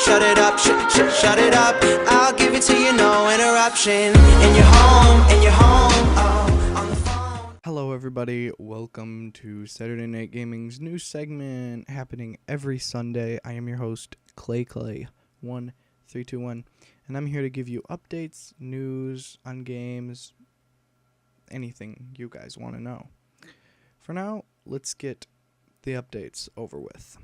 shut it up, shut it up. I'll give it to you, no interruption. And you're home, oh, on the phone. Hello everybody, welcome to Saturday Night Gaming's new segment happening every Sunday. I am your host, Clay1321, and I'm here to give you updates, news on games, anything you guys want to know. For now, let's get the updates over with.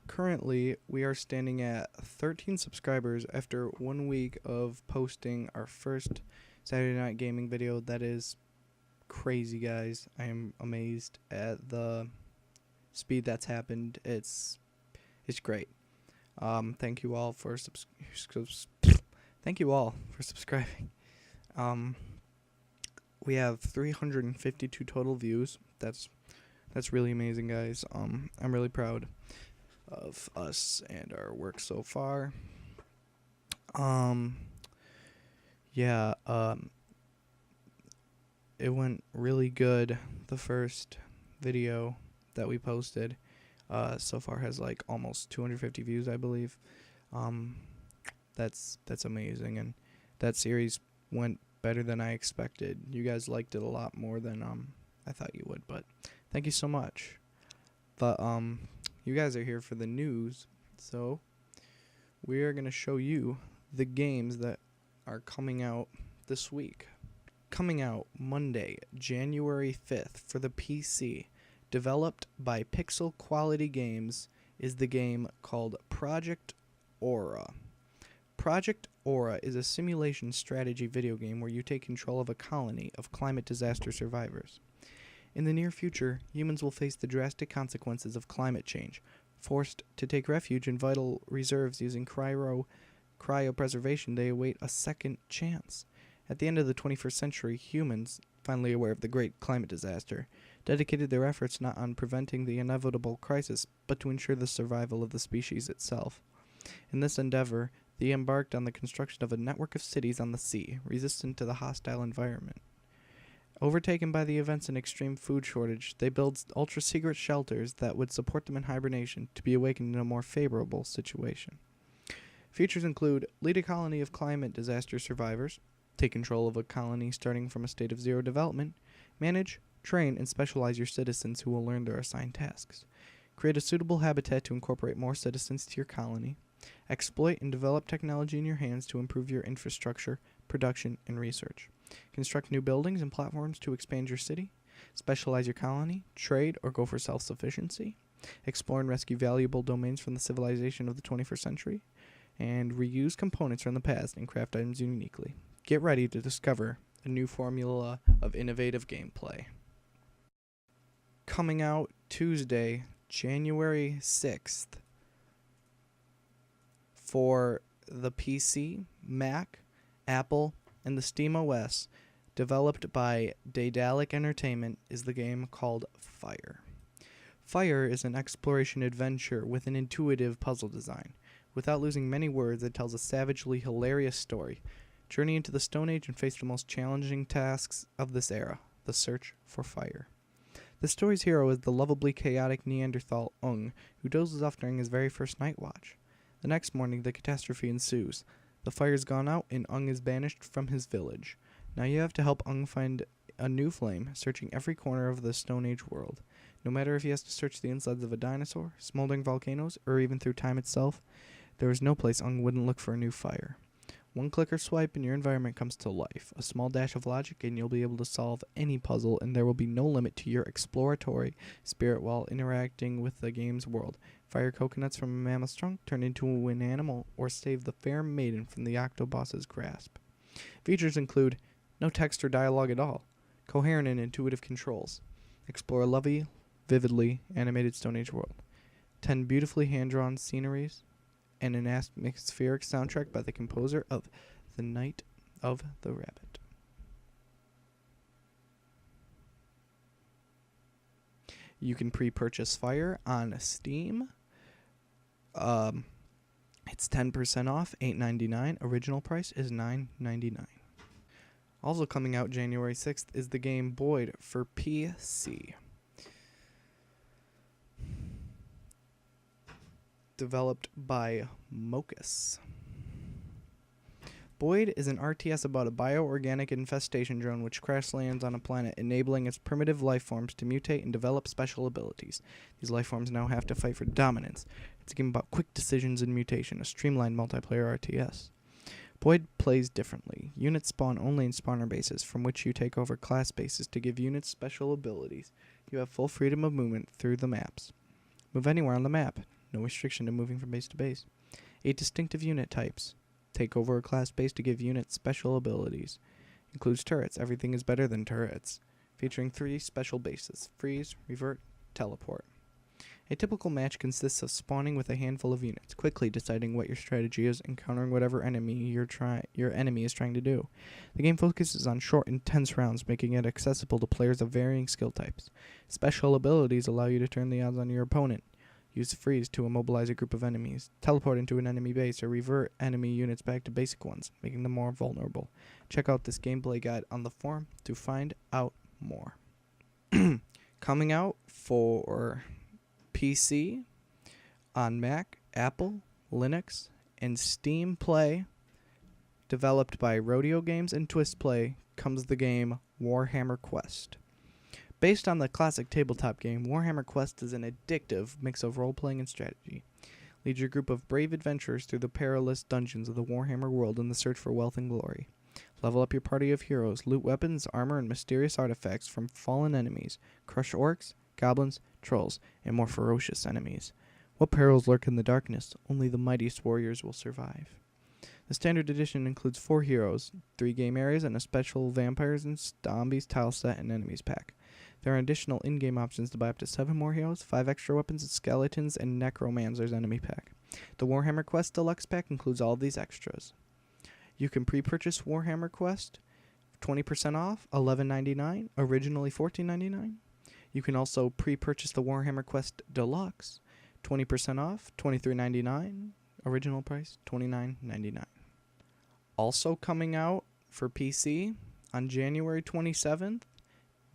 Currently, we are standing at 13 subscribers after 1 week of posting our first Saturday Night Gaming video. That is crazy, guys. I am amazed at the speed that's happened. It's great. Thank you all for subscribing. We have 352 total views. That's really amazing, guys. I'm really proud of us and our work so far. It went really good. The first video that we posted so far has like almost 250 views, I believe. That's amazing, and that series went better than I expected. You guys liked it a lot more than I thought you would, but thank you so much. But you guys are here for the news, so we are going to show you the games that are coming out this week. Coming out Monday, January 5th for the PC, developed by Pixel Quality Games, is the game called Project Aura. Project Aura is a simulation strategy video game where you take control of a colony of climate disaster survivors. In the near future, humans will face the drastic consequences of climate change, forced to take refuge in vital reserves using cryopreservation. They await a second chance. At the end of the 21st century, humans, finally aware of the great climate disaster, dedicated their efforts not on preventing the inevitable crisis, but to ensure the survival of the species itself. In this endeavor, they embarked on the construction of a network of cities on the sea, resistant to the hostile environment. Overtaken by the events and extreme food shortage, they built ultra-secret shelters that would support them in hibernation to be awakened in a more favorable situation. Features include lead a colony of climate disaster survivors, take control of a colony starting from a state of zero development, manage, train, and specialize your citizens who will learn their assigned tasks, create a suitable habitat to incorporate more citizens to your colony, exploit and develop technology in your hands to improve your infrastructure, production, and research. Construct new buildings and platforms to expand your city. Specialize your colony, trade, or go for self-sufficiency. Explore and rescue valuable domains from the civilization of the 21st century. And reuse components from the past and craft items uniquely. Get ready to discover a new formula of innovative gameplay. Coming out Tuesday, January 6th, for the PC, Mac, Apple, and the SteamOS, developed by Daedalic Entertainment, is the game called Fire. Fire is an exploration adventure with an intuitive puzzle design. Without losing many words, it tells a savagely hilarious story. Journey into the Stone Age and face the most challenging tasks of this era, the search for fire. The story's hero is the lovably chaotic Neanderthal Ung, who dozes off during his very first night watch. The next morning, the catastrophe ensues. The fire's gone out, and Ung is banished from his village. Now you have to help Ung find a new flame, searching every corner of the Stone Age world. No matter if he has to search the insides of a dinosaur, smoldering volcanoes, or even through time itself, there is no place Ung wouldn't look for a new fire. One click or swipe and your environment comes to life. A small dash of logic and you'll be able to solve any puzzle, and there will be no limit to your exploratory spirit while interacting with the game's world. Fire coconuts from a mammoth's trunk, turn into an animal, or save the fair maiden from the Octobos's grasp. Features include no text or dialogue at all, coherent and intuitive controls, explore a lovely, vividly animated Stone Age world, 10 beautifully hand-drawn sceneries, and an atmospheric soundtrack by the composer of The Night of the Rabbit. You can pre-purchase Fire on Steam. It's 10% off, $8.99. Original price is $9.99. Also coming out January 6th is the game Boyd for PC. developed by Mocus. Boyd is an RTS about a bioorganic infestation drone which crash lands on a planet, enabling its primitive life forms to mutate and develop special abilities. These life forms now have to fight for dominance. It's a game about quick decisions and mutation, a streamlined multiplayer RTS. Boyd plays differently. Units spawn only in spawner bases, from which you take over class bases to give units special abilities. You have full freedom of movement through the maps. Move anywhere on the map. No restriction to moving from base to base. 8 distinctive unit types. Take over a class base to give units special abilities. Includes turrets. Everything is better than turrets. Featuring 3 special bases: freeze, revert, teleport. A typical match consists of spawning with a handful of units, quickly deciding what your strategy is, and countering whatever enemy your enemy is trying to do. The game focuses on short, intense rounds, making it accessible to players of varying skill types. Special abilities allow you to turn the odds on your opponent. Use freeze to immobilize a group of enemies, teleport into an enemy base, or revert enemy units back to basic ones, making them more vulnerable. Check out this gameplay guide on the forum to find out more. Coming out for PC, on Mac, Apple, Linux, and Steam Play, developed by Rodeo Games and Twist Play, comes the game Warhammer Quest. Based on the classic tabletop game, Warhammer Quest is an addictive mix of role-playing and strategy. Lead your group of brave adventurers through the perilous dungeons of the Warhammer world in the search for wealth and glory. Level up your party of heroes, loot weapons, armor, and mysterious artifacts from fallen enemies, crush orcs, goblins, trolls, and more ferocious enemies. What perils lurk in the darkness? Only the mightiest warriors will survive. The standard edition includes 4 heroes, 3 game areas, and a special vampires and zombies tile set and enemies pack. There are additional in-game options to buy up to 7 more heroes, 5 extra weapons, skeletons, and necromancers enemy pack. The Warhammer Quest Deluxe pack includes all of these extras. You can pre-purchase Warhammer Quest 20% off, $11.99, originally $14.99. You can also pre-purchase the Warhammer Quest Deluxe 20% off, $23.99, original price $29.99. Also coming out for PC on January 27th,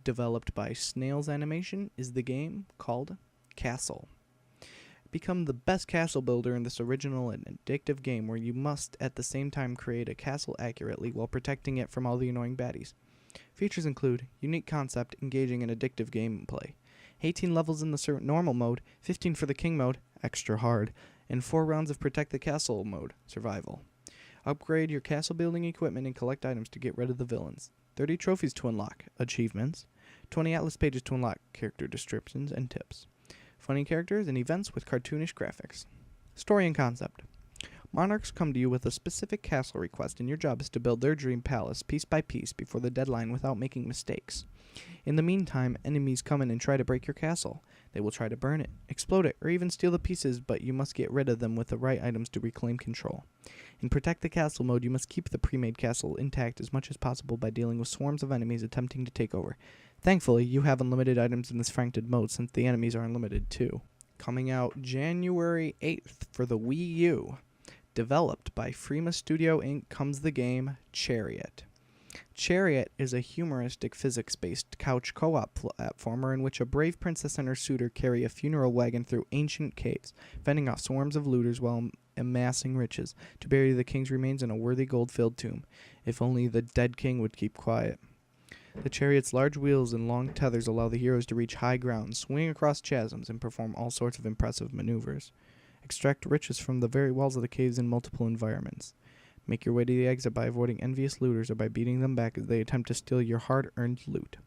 developed by Snails Animation, is the game called Castle. Become the best castle builder in this original and addictive game where you must at the same time create a castle accurately while protecting it from all the annoying baddies. Features include unique concept, engaging and addictive gameplay, 18 levels in the normal mode, 15 for the king mode, extra hard, and 4 rounds of protect the castle mode, survival. Upgrade your castle building equipment and collect items to get rid of the villains. 30 trophies to unlock, achievements, 20 atlas pages to unlock character descriptions and tips, funny characters and events with cartoonish graphics. Story and concept. Monarchs come to you with a specific castle request, and your job is to build their dream palace piece by piece before the deadline without making mistakes. In the meantime, enemies come in and try to break your castle. They will try to burn it, explode it, or even steal the pieces, but you must get rid of them with the right items to reclaim control. In Protect the Castle mode, you must keep the pre-made castle intact as much as possible by dealing with swarms of enemies attempting to take over. Thankfully, you have unlimited items in this franked mode since the enemies are unlimited too. Coming out January 8th for the Wii U. Developed by Freema Studio Inc. comes the game Chariot. Chariot is a humoristic physics-based couch co-op platformer in which a brave princess and her suitor carry a funeral wagon through ancient caves, fending off swarms of looters while amassing riches to bury the king's remains in a worthy gold-filled tomb. If only the dead king would keep quiet. The chariot's large wheels and long tethers allow the heroes to reach high ground, swing across chasms, and perform all sorts of impressive maneuvers. Extract riches from the very walls of the caves in multiple environments. Make your way to the exit by avoiding envious looters or by beating them back as they attempt to steal your hard-earned loot.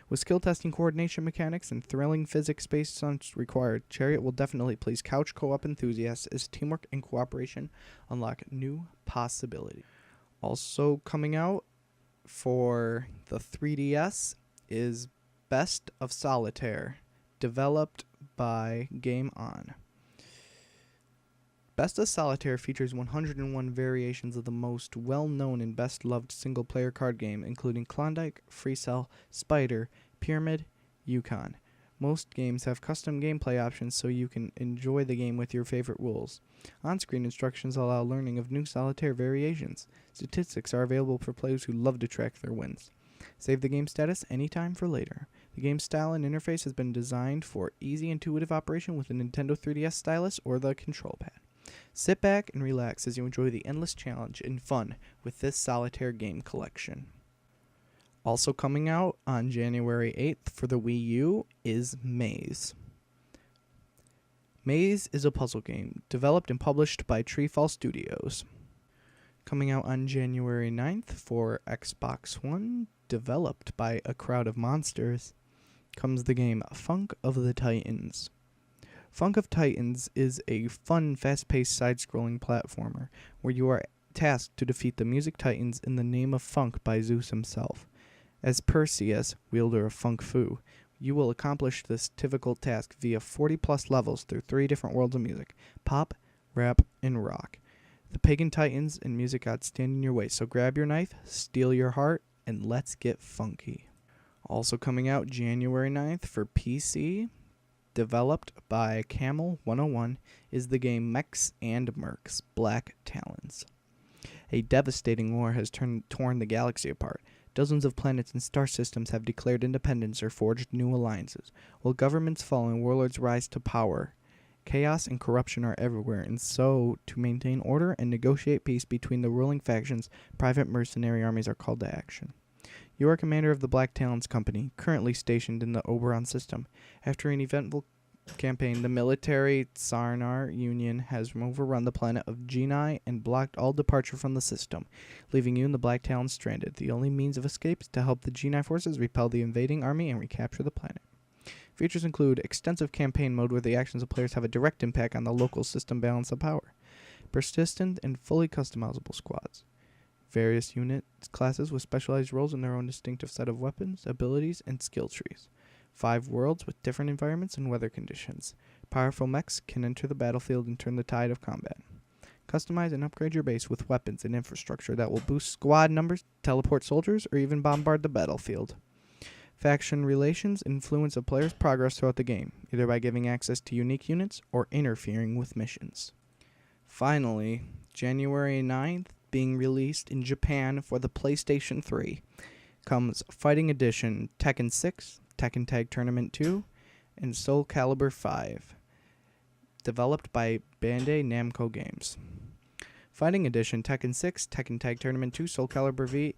With skill-testing coordination mechanics and thrilling physics-based stunts required, Chariot will definitely please couch co-op enthusiasts as teamwork and cooperation unlock new possibilities. Also coming out for the 3DS is Best of Solitaire, developed by Game On. Best of Solitaire features 101 variations of the most well-known and best-loved single-player card game, including Klondike, Free Cell, Spider, Pyramid, Yukon. Most games have custom gameplay options so you can enjoy the game with your favorite rules. On-screen instructions allow learning of new Solitaire variations. Statistics are available for players who love to track their wins. Save the game status anytime for later. The game's style and interface has been designed for easy, intuitive operation with a Nintendo 3DS stylus or the control pad. Sit back and relax as you enjoy the endless challenge and fun with this solitaire game collection. Also coming out on January 8th for the Wii U is Maze. Maze is a puzzle game developed and published by Treefall Studios. Coming out on January 9th for Xbox One, developed by A Crowd of Monsters, comes the game Funk of the Titans. Funk of Titans is a fun, fast-paced side-scrolling platformer where you are tasked to defeat the music titans in the name of Funk by Zeus himself. As Perseus, wielder of Funk Fu, you will accomplish this difficult task via 40-plus levels through 3 different worlds of music: pop, rap, and rock. The pagan titans and music gods stand in your way, so grab your knife, steal your heart, and let's get funky. Also coming out January 9th for PC, developed by Camel 101, is the game Mechs and Mercs Black Talons. A devastating war has torn the galaxy apart. Dozens of planets and star systems have declared independence or forged new alliances, while governments fall and warlords rise to power. Chaos and corruption are everywhere, and so, to maintain order and negotiate peace between the ruling factions, private mercenary armies are called to action. You are commander of the Black Talons Company, currently stationed in the Oberon system. After an eventful campaign, the military Tsarnar Union has overrun the planet of Genii and blocked all departure from the system, leaving you and the Black Talons stranded. The only means of escape is to help the Genii forces repel the invading army and recapture the planet. Features include extensive campaign mode where the actions of players have a direct impact on the local system balance of power, persistent and fully customizable squads, various unit classes with specialized roles and their own distinctive set of weapons, abilities, and skill trees, 5 worlds with different environments and weather conditions. Powerful mechs can enter the battlefield and turn the tide of combat. Customize and upgrade your base with weapons and infrastructure that will boost squad numbers, teleport soldiers, or even bombard the battlefield. Faction relations influence a player's progress throughout the game, either by giving access to unique units or interfering with missions. Finally, January 9th, being released in Japan for the PlayStation 3, comes Fighting Edition Tekken 6, Tekken Tag Tournament 2, and Soul Calibur 5, developed by Bandai Namco Games. Fighting Edition Tekken 6, Tekken Tag Tournament 2, Soul Calibur V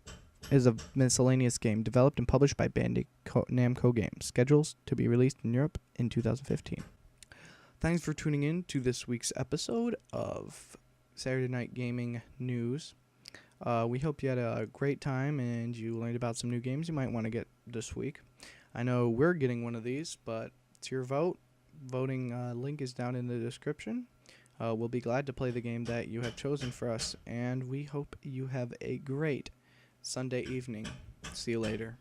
is a miscellaneous game developed and published by Bandai Namco Games. Schedules to be released in Europe in 2015. Thanks for tuning in to this week's episode of Saturday Night Gaming News. We hope you had a great time and you learned about some new games you might want to get this week. I know we're getting one of these, but it's your vote. Voting link is down in the description. We'll be glad to play the game that you have chosen for us, and we hope you have a great Sunday evening. See you later.